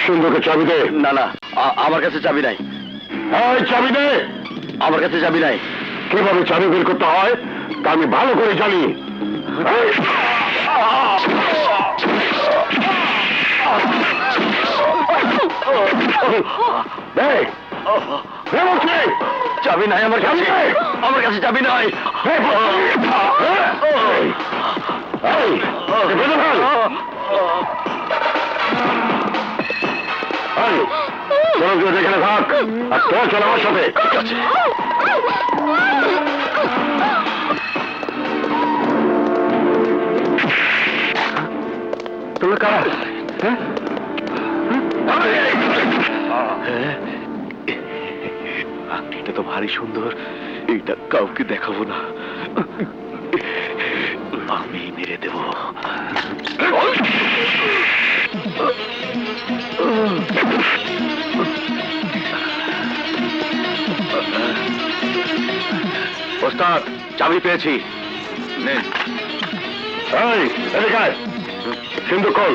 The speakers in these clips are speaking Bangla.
সুন্দরকে চাবি দে। না না, আমার কাছে চাবি নাই। চাবি দে। আমার কাছে চাবি নাই। কিভাবে চাবি বের করতে হয় তা আমি ভালো করে জানি। চাবি নাই আমার কাছে। আমার কাছে চাবি নাই। এখানে থাক আর তোর চল আমার সাথে। ঠিক আছে। তোমরা কারা? এটা তো ভারী সুন্দর, এইটা কাউকে দেখাবো না, আমি মেরে দেব। ওস্তাদ, চাবি পেয়েছি। সিন্ধু খোল।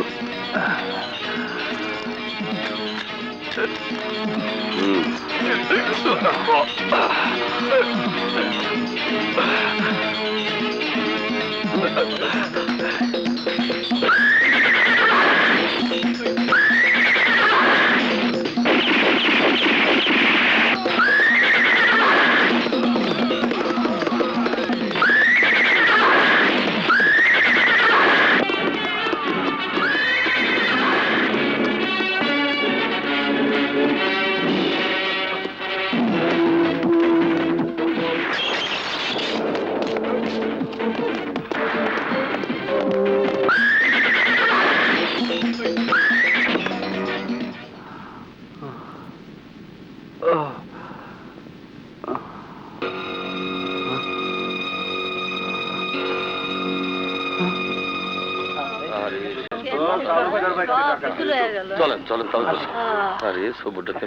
চলেন চলেন আরে সবুরটাতে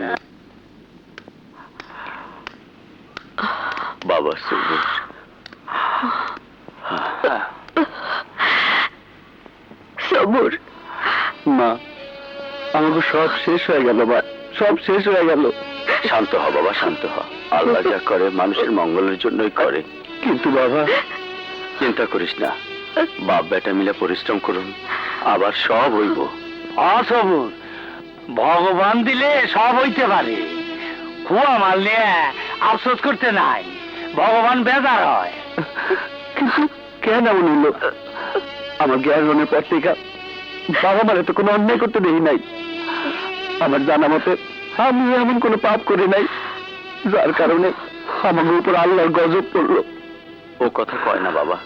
বাবা সবুর। সবুর মা, আমাকে সব শেষ হয়ে গেল মা, সব শেষ হয়ে গেল। শান্ত হ বাবা, শান্ত হ। আল্লাহ যা করে মানুষের মঙ্গলের জন্যই করে। কিন্তু বাবা, চিন্তা করিস না, বাপ বেটা মিলে পরিশ্রম করুন, আবার সব হইব। অসবুর, ভগবান দিলে সব হইতে পারে, কুয়া মারলে আফসোস করতে নাই, ভগবান বেজার হয়। কিন্তু কেন এমন হইল? আমার জ্ঞানের পর থেকে বাবা মারে তো কোনো অন্যায় করতে দেখি নাই। আমার জানা মতে আমি এমন কোনো পাপ করি নাই যার কারণে আমার উপর আল্লাহর গজব পড়লো। ও কথা কয় না বাবা,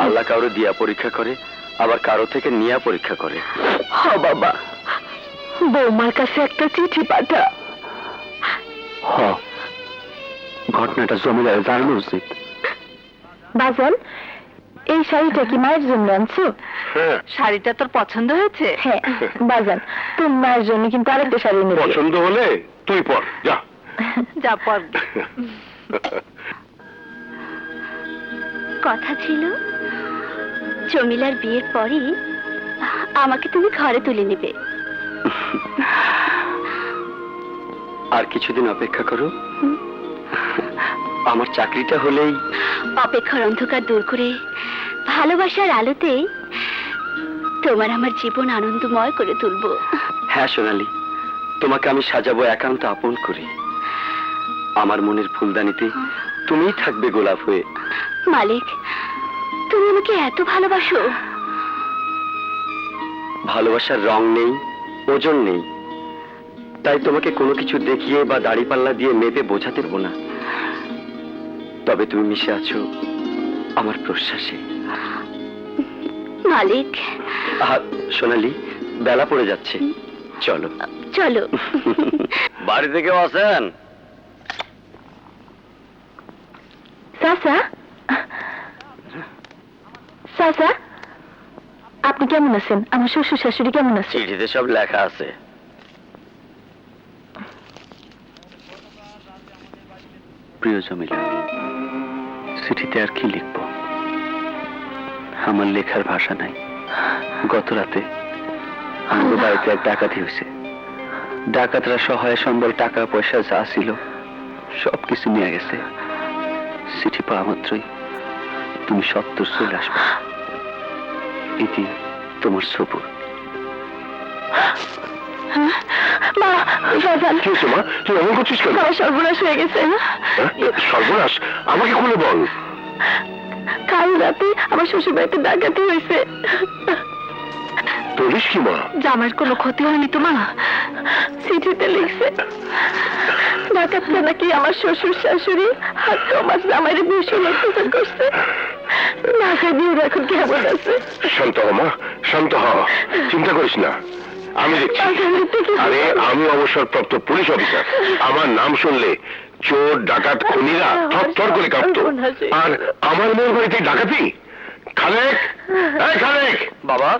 আল্লাহ কারো দিয়া পরীক্ষা করে, আবার কারো থেকে নিয়া পরীক্ষা করে। হ্যাঁ বাবা, বৌমার কাছে একটা চিঠি পাঠা। ঘটনাটা জমিদারে জানানো উচিত। বাজান, এই শাড়িটা কি মায়ের জন্য আনছো? হ্যাঁ, শাড়িটা তোর পছন্দ হয়েছে? হ্যাঁ বাজান, তুমি মায়ের জন্য কিন্তু আরেকটা শাড়ি নেবে। পছন্দ হলে তুই পর, যা। যা পর। কথা ছিল জমিলার বিয়ের পরই আমাকে তুমি ঘরে তুলে নেবে। আর কিছুদিন অপেক্ষা করো, আমার চাকরিটা হলেই। অপেক্ষার অন্ধকার দূর করে ভালোবাসার আলোতে তোমার আমার জীবন আনন্দময় করে তুলবো। হ্যাঁ সোনালি, তোমাকে আমি সাজাবো একান্ত আপন করে। আমার মনের ফুলদানিতে তুমিই থাকবে গোলাপ হয়ে। মালিক, তুমি আমাকে এত ভালোবাসো? ভালোবাসার রং নেই, ওজন নেই, তাই তোমাকে কোনো কিছু দেখিয়ে বা দাড়িপাল্লা দিয়ে মেপে বোঝাতে পারবো না। তবে তুমি মিশে আছো আমার প্রশ্বাসে। মালিক। সোনালি, বেলা পড়ে যাচ্ছে, চলো চলো। বাড়ি থেকে আসেন? চাচা, চাচা আপনি কেমন আছেন? আমার শ্বশুর শাশুড়ি কেমন আছে? চিঠিতে সব লেখা আছে। প্রিয় জমিলা, চিঠিতে আর কি লিখব? আমার লেখার ভাষা নাই। গত রাতে আমাদের বাড়িতে এক ডাকাতি হয়েছে। ডাকাতরা সহায় সম্বল টাকা পয়সা যা ছিল সবকিছু নিয়ে গেছে। চিঠি পাওয়া মাত্রই তুমি সত্তর চলে আসবে। ইতি তোমার সবুর। মা, বাজান, কি হয়েছে মা? তুই এমন করছিস কেন? আমার সর্বনাশ হয়ে গেছে। হ্যাঁ? সর্বনাশ? আমাকে খুলে বল। কাল রাতে আমার শ্বশুর বাড়িতে ডাকাতি হয়েছে। বলিস কি মা? জামার কোনো ক্ষতি হয়নি তো মা? চিঠিতে লিখছে ডাকাতরা নাকি আমার শ্বশুর শাশুড়ি আর তোমার জামাইরে ভীষণ অত্যাচার করছে। না খাই ওরা এখন কেমন আছে? শান্ত হ মা, শান্ত হ, চিন্তা করিস না, আমি দেখছি। আরে আমি অবসরপ্রাপ্ত পুলিশ অফিসার। আমার নাম শুনলে চোর ডাকাত খুনিরা থরথর করে কাঁপতো। আর আমার মেয়ের বাড়িতে ডাকাতি? খালেক, এই খালেক! বাবা,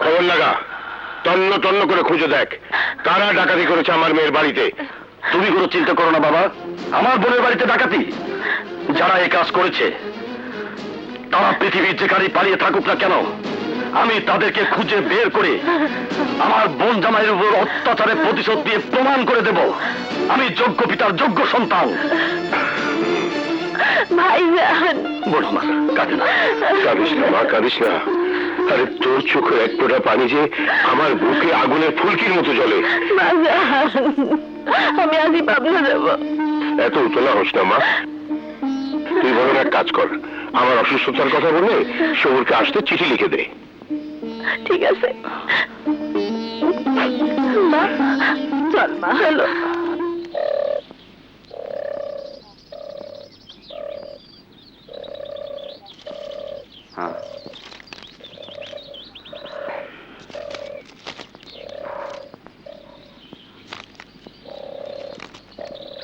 খবর লাগা, তন্ন তন্ন করে খুঁজে দেখ কারা ডাকাতি করেছে আমার মেয়ের বাড়িতে। তুমি কোনো চিন্তা করো না বাবা। আমার বোনের বাড়িতে ডাকাতি, যারা এই কাজ করেছে তারা পৃথিবীর যেখানে পালিয়ে থাকুক না কেন, আমি তাদেরকে খুঁজে বের করে আমার বোন জামাইয়ের উপর অত্যাচারের প্রতিশোধ দিয়ে প্রমাণ করে দেব আমি যোগ্য পিতার যোগ্য সন্তান। ভাইজান, বলো মা, কাঁদে না। কাঁদিস না মা, কাঁদিস না। আরে তোর চোখের এক ফোঁটা পানি যে আমার বুকে আগুনের ফুলকির মতো জ্বলে। বাজান, আমি আজই পাবনা দেব। এত উতলা হোস না মা, তুই বরং এক কাজ কর, আমার অসুস্থতার কথা বলে শহরকে আসতে চিঠি লিখে দে। ঠিক আছে মা, চল মা, চলো। হ্যাঁ,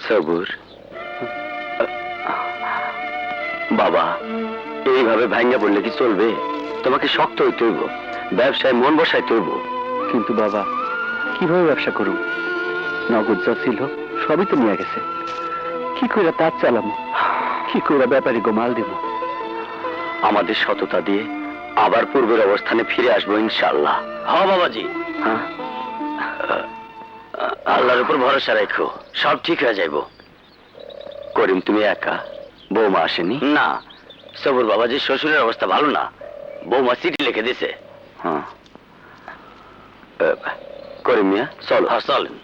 সবুর। বাবা, এইভাবে ভাঙ্গা বললে কি চলবে? তোমাকে শক্ত হইতে হইব, ব্যবসায় মন বসাইতে হইব। কিন্তু বাবা, কিভাবে ব্যবসা করুন? নগদ যা ছিল সবই তো নিয়ে গেছে। কি করে তার চালামো? কি করে ব্যাপারী গোমাল দিব? আমাদের সততা দিয়ে আবার পূর্বের অবস্থানে ফিরে আসবো ইনশাআল্লাহ। হ্যাঁ বাবাজি, হ্যাঁ, আল্লাহর উপর ভরসা রাখো, সব ঠিক হয়ে যাইব। করিম, তুমি একা? বৌমা আসেনি? না, সবুর বাবাজির শ্বশুরের অবস্থা ভালো না, বৌমা চিঠি লিখে দিছে। হ্যাঁ, করিম মিয়া চল। হ্যাঁ চলেন।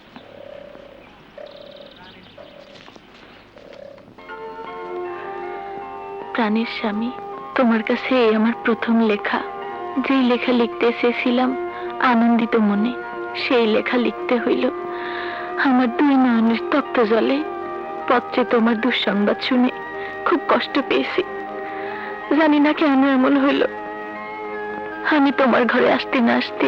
প্রাণের স্বামী, তোমার কাছে এই আমার প্রথম লেখা। যেই লেখা লিখতে চেয়েছিলাম আনন্দিত মনে, সেই লেখা লিখতে হইল আমার দুই নয়নের তপ্ত জলে। পত্রে তোমার দুঃসংবাদ শুনে খুব কষ্ট পেয়েছি, জানি না কেন এমন হইল। আমি তোমার ঘরে আসতে না আসতে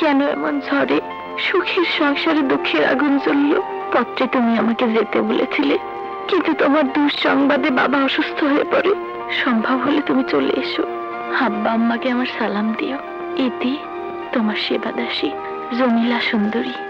কেন এমন ঝড়ে সুখের সংসারে দুঃখের আগুন জ্বলল। পত্রে তুমি আমাকে যেতে বলেছিলে, কিন্তু তোমার দুঃসংবাদে বাবা অসুস্থ হয়ে পড়ে। সম্ভব হলে তুমি চলে এসো। আব্বা আম্মাকে আমার সালাম দিও। ইতি, তোমার সেবাদাসী জমিলা সুন্দরী।